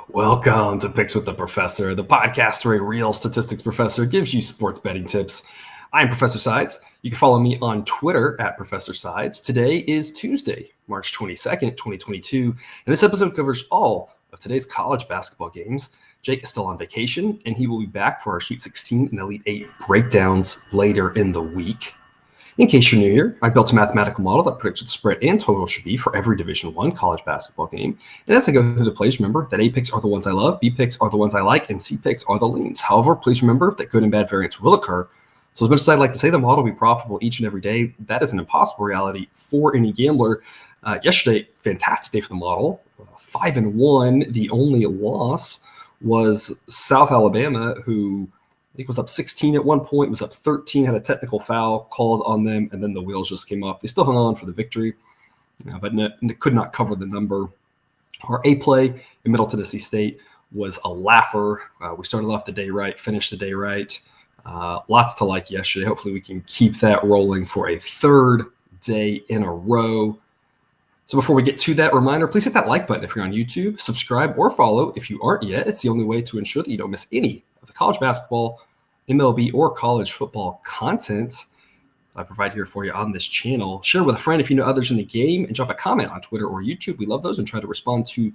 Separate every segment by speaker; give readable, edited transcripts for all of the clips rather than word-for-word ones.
Speaker 1: Welcome to Picks with the Professor, the podcast where a real statistics professor gives you sports betting tips. I'm Professor Sides. You can follow me on Twitter at Professor Sides. Today is Tuesday, March 22nd, 2022, and this episode covers all of today's college basketball games. Jake is still on vacation, and he will be back for our Sweet 16 and Elite 8 breakdowns later in the week. In case you're new here, I built a mathematical model that predicts what the spread and total should be for every Division I college basketball game. And as I go through the plays, remember that A picks are the ones I love, B picks are the ones I like, and C picks are the leans. However, please remember that good and bad variance will occur. So as much as I'd like to say the model will be profitable each and every day, that is an impossible reality for any gambler. Yesterday, fantastic day for the model. 5-1. The only loss was South Alabama, who I think was up 16 at one point, was up 13, had a technical foul called on them, and then the wheels just came off. They still hung on for the victory, but could not cover the number. Our A play in Middle Tennessee State was a laugher. We started off the day right, finished the day right. Lots to like yesterday. Hopefully we can keep that rolling for a third day in a row. So before we get to that reminder, please hit that like button if you're on YouTube. Subscribe or follow if you aren't yet. It's the only way to ensure that you don't miss any of the college basketball, MLB, or college football content I provide here for you on this channel. Share with a friend if you know others in the game, and drop a comment on Twitter or YouTube. We love those and try to respond to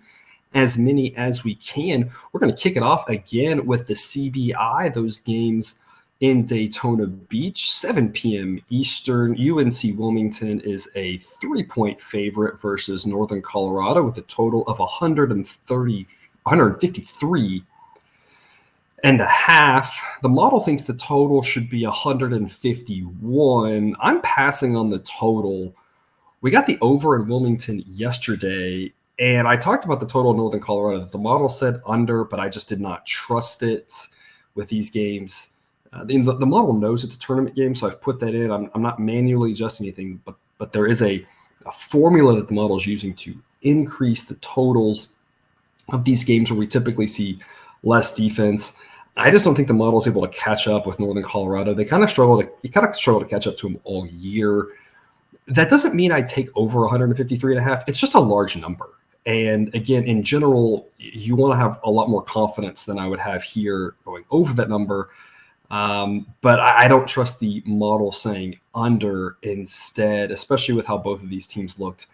Speaker 1: as many as we can. We're going to kick it off again with the CBI, those games in Daytona Beach, 7 p.m. Eastern. UNC Wilmington is a 3-point favorite versus Northern Colorado with a total of 153 and a half. The model thinks the total should be 151. I'm passing on the total. We got the over in Wilmington yesterday, and I talked about the total in Northern Colorado. The model said under, but I just did not trust it with these games. The model knows it's a tournament game, so I've put that in. I'm not manually adjusting anything, but there is a formula that the model is using to increase the totals of these games where we typically see less defense. I just don't think the model is able to catch up with Northern Colorado. They kind of struggle to catch up to them all year. That doesn't mean I take over 153.5. It's just a large number. And again, in general, you want to have a lot more confidence than I would have here going over that number. But I don't trust the model saying under instead, especially with how both of these teams looked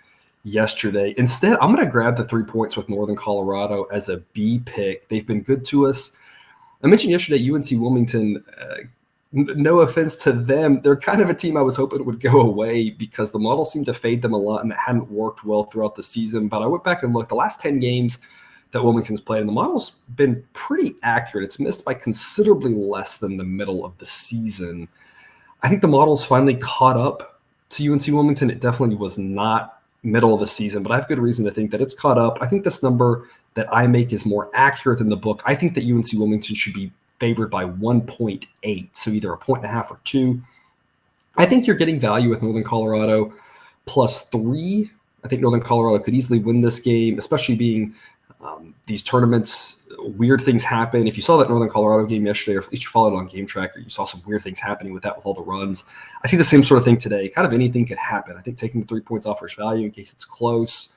Speaker 1: yesterday. Instead, I'm going to grab the 3 points with Northern Colorado as a B pick. They've been good to us. I mentioned yesterday UNC Wilmington, no offense to them, they're kind of a team I was hoping would go away because the model seemed to fade them a lot and it hadn't worked well throughout the season. But I went back and looked. The last 10 games that Wilmington's played, and the model's been pretty accurate. It's missed by considerably less than the middle of the season. I think the model's finally caught up to UNC Wilmington. It definitely was not middle of the season, but I have good reason to think that it's caught up. I think this number that I make is more accurate than the book. I think that UNC Wilmington should be favored by 1.8, so either a 1.5 or 2. I think you're getting value with Northern Colorado +3. I think Northern Colorado could easily win this game, especially being these tournaments. Weird things happen. If you saw that Northern Colorado game yesterday, or at least you followed it on Game Tracker, you saw some weird things happening with that, with all the runs. I see the same sort of thing today. Kind of anything could happen. I think taking the 3 points offers value in case it's close.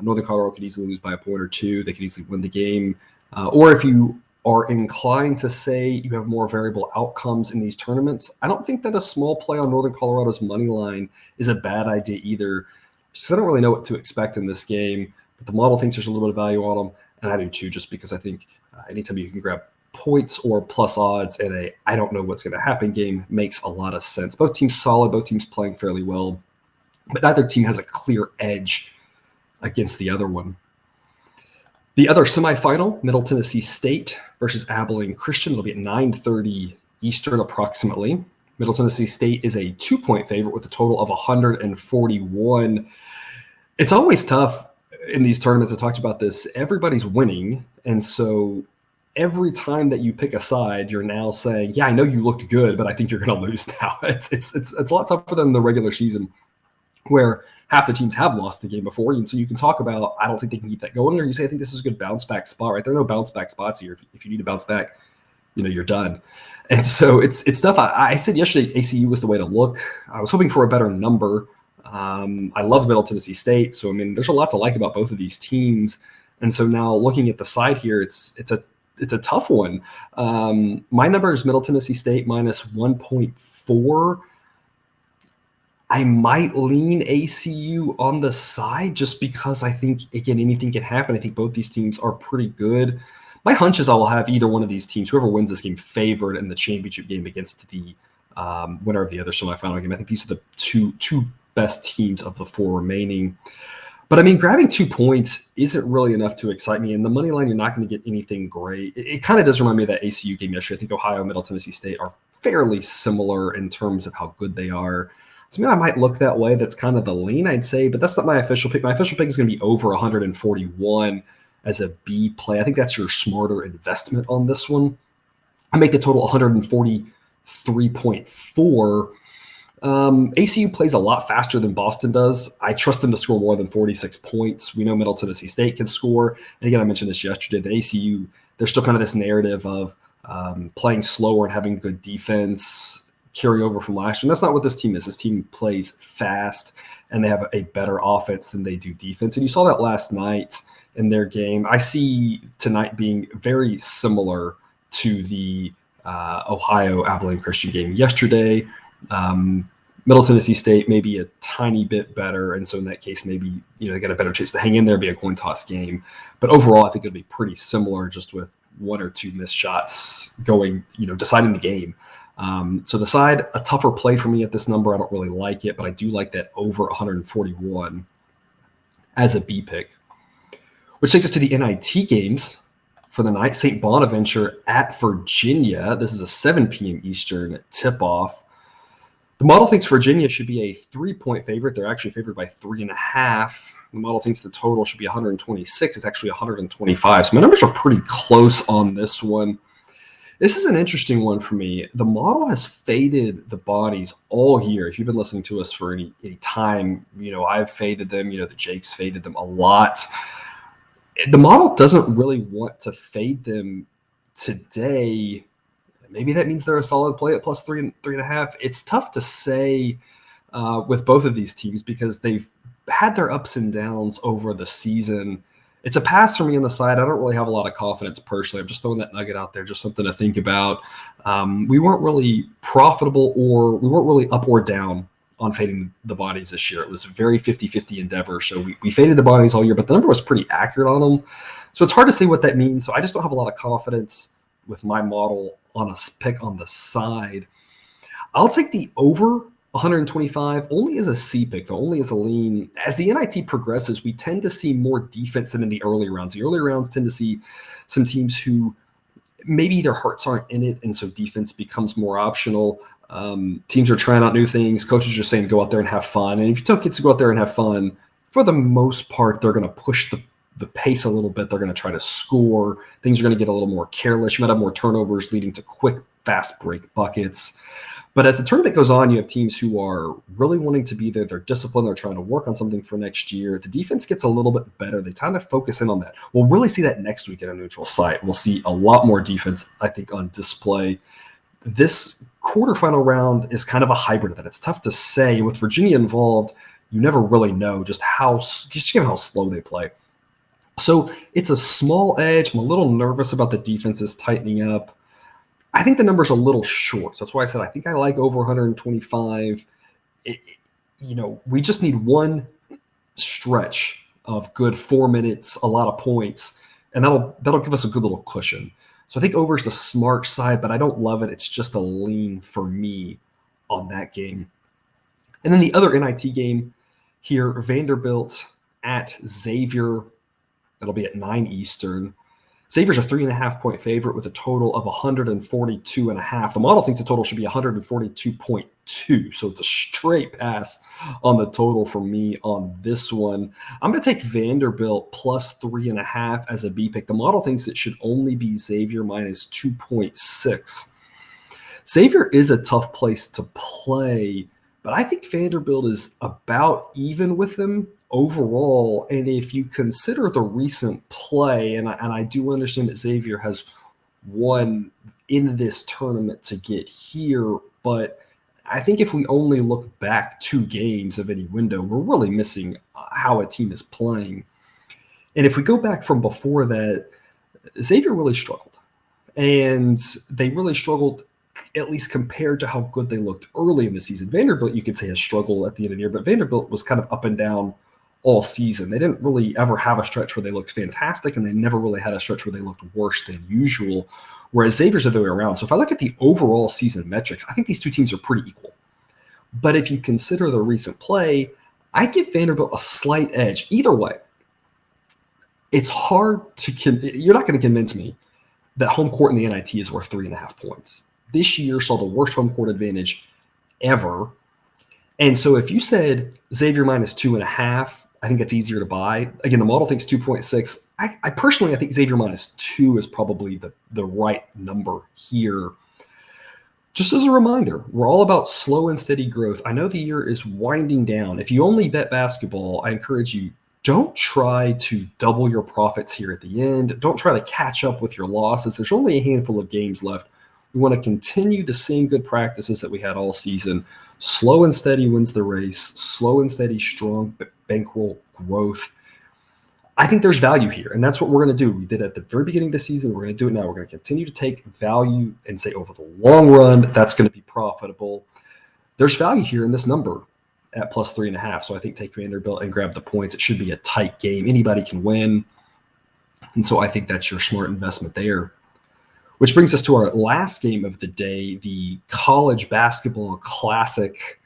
Speaker 1: Northern Colorado could easily lose by a point or two. They could easily win the game. Or if you are inclined to say you have more variable outcomes in these tournaments, I don't think that a small play on Northern Colorado's money line is a bad idea either. Just I don't really know what to expect in this game, but the model thinks there's a little bit of value on them, and I do too, just because I think anytime you can grab points or plus odds in a I don't know what's going to happen game makes a lot of sense. Both teams solid, both teams playing fairly well, but neither team has a clear edge against the other one. The other semifinal, Middle Tennessee State versus Abilene Christian. It'll be at 9:30 Eastern approximately. Middle Tennessee State is a 2-point favorite with a total of 141. It's always tough in these tournaments. I talked about this. Everybody's winning, and so every time that you pick a side, you're now saying, yeah, I know you looked good, but I think you're going to lose now. It's a lot tougher than the regular season where half the teams have lost the game before. And so you can talk about, I don't think they can keep that going. Or you say, I think this is a good bounce back spot, right? There are no bounce back spots here. If you need to bounce back, you're done. And so it's tough. I said yesterday, ACU was the way to look. I was hoping for a better number. I love Middle Tennessee State. So, there's a lot to like about both of these teams. And so now looking at the side here, it's a tough one. My number is Middle Tennessee State minus 1.4. I might lean ACU on the side just because I think, again, anything can happen. I think both these teams are pretty good. My hunch is I will have either one of these teams, whoever wins this game, favored in the championship game against the winner of the other semifinal game. I think these are the two best teams of the four remaining. But I mean, grabbing 2 points isn't really enough to excite me. And the money line, you're not going to get anything great. It kind of does remind me of that ACU game yesterday. I think Ohio, Middle Tennessee State are fairly similar in terms of how good they are. So I mean, I might look that way. That's kind of the lean, I'd say, but that's not my official pick. My official pick is going to be over 141 as a B play. I think that's your smarter investment on this one. I make the total 143.4. ACU plays a lot faster than Boston does. I trust them to score more than 46 points. We know Middle Tennessee State can score. And again, I mentioned this yesterday, that ACU, there's still kind of this narrative of playing slower and having good defense carry over from last year. And that's not what this team is. This team plays fast, and they have a better offense than they do defense. And you saw that last night in their game. I see tonight being very similar to the Ohio Abilene Christian game yesterday. Middle Tennessee State maybe a tiny bit better, and so in that case, maybe they got a better chance to hang in there, be a coin toss game. But overall, I think it'll be pretty similar, just with one or two missed shots going, deciding the game. So the side, a tougher play for me at this number. I don't really like it, but I do like that over 141 as a B pick. Which takes us to the NIT games for the night. St. Bonaventure at Virginia. This is a 7 p.m. Eastern tip-off. The model thinks Virginia should be a 3-point favorite. They're actually favored by 3.5. The model thinks the total should be 126. It's actually 125. So my numbers are pretty close on this one. This is an interesting one for me. The model has faded the bodies all year. If you've been listening to us for any time, I've faded them. The Jakes faded them a lot. The model doesn't really want to fade them today. Maybe that means they're a solid play at plus 3.5. It's tough to say with both of these teams because they've had their ups and downs over the season. It's a pass for me on the side. I don't really have a lot of confidence personally. I'm just throwing that nugget out there, just something to think about. We weren't really profitable, or we weren't really up or down on fading the bodies this year. It was a very 50-50 endeavor. So we faded the bodies all year, but the number was pretty accurate on them. So it's hard to say what that means. So I just don't have a lot of confidence with my model on a pick on the side. I'll take the over 125 only as a C pick, though, only as a lean. As the NIT progresses, we tend to see more defense than in the early rounds. The early rounds tend to see some teams who maybe their hearts aren't in it, and so defense becomes more optional. Teams are trying out new things. Coaches are saying go out there and have fun. And if you tell kids to go out there and have fun, for the most part, they're going to push the pace a little bit. They're going to try to score. Things are going to get a little more careless. You might have more turnovers leading to quick, fast break buckets. But as the tournament goes on, you have teams who are really wanting to be there. They're disciplined. They're trying to work on something for next year. The defense gets a little bit better. They kind of focus in on that. We'll really see that next week at a neutral site. We'll see a lot more defense, I think, on display. This quarterfinal round is kind of a hybrid of that. It's tough to say. With Virginia involved, you never really know just given how slow they play. So it's a small edge. I'm a little nervous about the defenses tightening up. I think the number's a little short. So that's why I said I think I like over 125. We just need one stretch of good 4 minutes, a lot of points, and that'll give us a good little cushion. So I think over is the smart side, but I don't love it. It's just a lean for me on that game. And then the other NIT game here, Vanderbilt at Xavier. That'll be at 9 Eastern. Xavier's a 3.5-point favorite with a total of 142.5. The model thinks the total should be 142.2. So it's a straight pass on the total for me on this one. I'm going to take Vanderbilt plus 3.5 as a B pick. The model thinks it should only be Xavier minus 2.6. Xavier is a tough place to play, but I think Vanderbilt is about even with them overall. And if you consider the recent play, and I do understand that Xavier has won in this tournament to get here, but I think if we only look back 2 games of any window, we're really missing how a team is playing. And if we go back from before that, Xavier really struggled. And they really struggled, at least compared to how good they looked early in the season. Vanderbilt, you could say, has struggled at the end of the year, but Vanderbilt was kind of up and down all season. They didn't really ever have a stretch where they looked fantastic, and they never really had a stretch where they looked worse than usual, whereas Xavier's the other way around. So if I look at the overall season metrics, I think these two teams are pretty equal. But if you consider the recent play, I give Vanderbilt a slight edge. Either way, it's hard to you're not going to convince me that home court in the NIT is worth 3.5 points. This year saw the worst home court advantage ever. And so if you said Xavier minus 2.5, I think that's easier to buy. Again, the model thinks 2.6. I personally think Xavier minus 2 is probably the right number here. Just as a reminder, we're all about slow and steady growth. I know the year is winding down. If you only bet basketball, I encourage you, don't try to double your profits here at the end. Don't try to catch up with your losses. There's only a handful of games left. We want to continue the same good practices that we had all season. Slow and steady wins the race. Slow and steady, strong bankroll growth. I think there's value here, and that's what we're going to do. We did it at the very beginning of the season. We're going to do it now. We're going to continue to take value and say over the long run, that's going to be profitable. There's value here in this number at plus 3.5. So I think take Vanderbilt and grab the points. It should be a tight game. Anybody can win. And so I think that's your smart investment there. Which brings us to our last game of the day, the college basketball classic.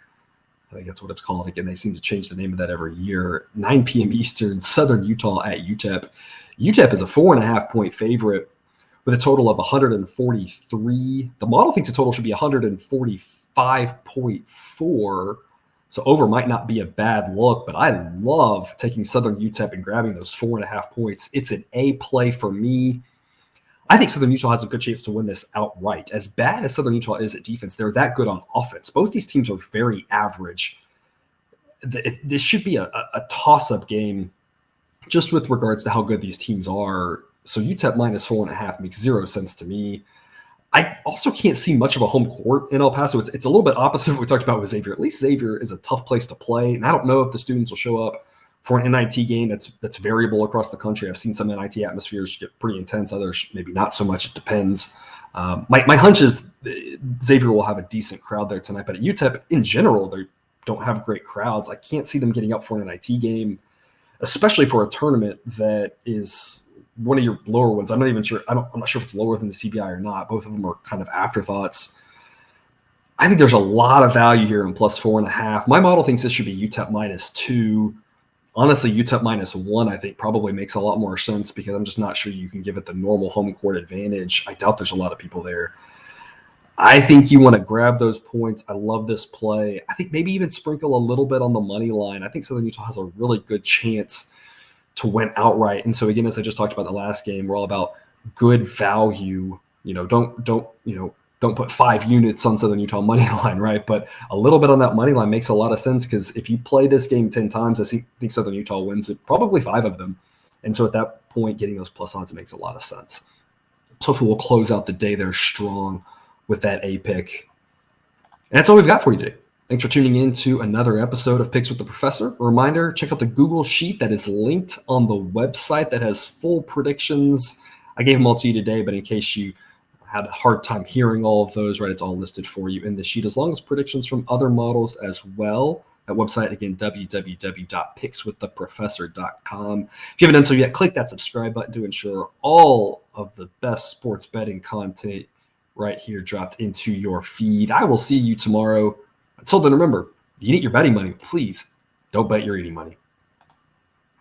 Speaker 1: I think that's what it's called. Again, they seem to change the name of that every year. 9 p.m. Eastern, Southern Utah at UTEP. UTEP is a 4.5-point favorite with a total of 143. The model thinks the total should be 145.4. So over might not be a bad look, but I love taking Southern UTEP and grabbing those 4.5 points. It's an A play for me. I think Southern Utah has a good chance to win this outright. As bad as Southern Utah is at defense, they're that good on offense. Both these teams are very average. This should be a toss-up game just with regards to how good these teams are. So UTEP minus 4.5 makes zero sense to me. I also can't see much of a home court in El Paso. It's a little bit opposite of what we talked about with Xavier. At least Xavier is a tough place to play, and I don't know if the students will show up for an NIT game that's variable across the country. I've seen some NIT atmospheres get pretty intense, others maybe not so much. It depends. My hunch is Xavier will have a decent crowd there tonight, but at UTEP in general, they don't have great crowds. I can't see them getting up for an NIT game, especially for a tournament that is one of your lower ones. I'm not even sure. I'm not sure if it's lower than the CBI or not. Both of them are kind of afterthoughts. I think there's a lot of value here in plus 4.5. My model thinks this should be UTEP minus 2. Honestly, UTEP minus 1, I think, probably makes a lot more sense because I'm just not sure you can give it the normal home court advantage. I doubt there's a lot of people there. I think you want to grab those points. I love this play. I think maybe even sprinkle a little bit on the money line. I think Southern Utah has a really good chance to win outright. And so again, as I just talked about in the last game, we're all about good value. Don't put 5 units on Southern Utah money line, right? But a little bit on that money line makes a lot of sense because if you play this game 10 times, I think Southern Utah wins it, probably 5 of them. And so at that point, getting those plus odds makes a lot of sense. So hopefully we'll close out the day there strong with that A pick. And that's all we've got for you today. Thanks for tuning in to another episode of Picks with the Professor. A reminder, check out the Google Sheet that is linked on the website that has full predictions. I gave them all to you today, but in case you had a hard time hearing all of those, right, it's all listed for you in the sheet, as long as predictions from other models as well. That website, again, www.pickswiththeprofessor.com. If you haven't done so yet, click that subscribe button to ensure all of the best sports betting content right here dropped into your feed. I will see you tomorrow. Until then, remember, you need your betting money. Please don't bet your eating money.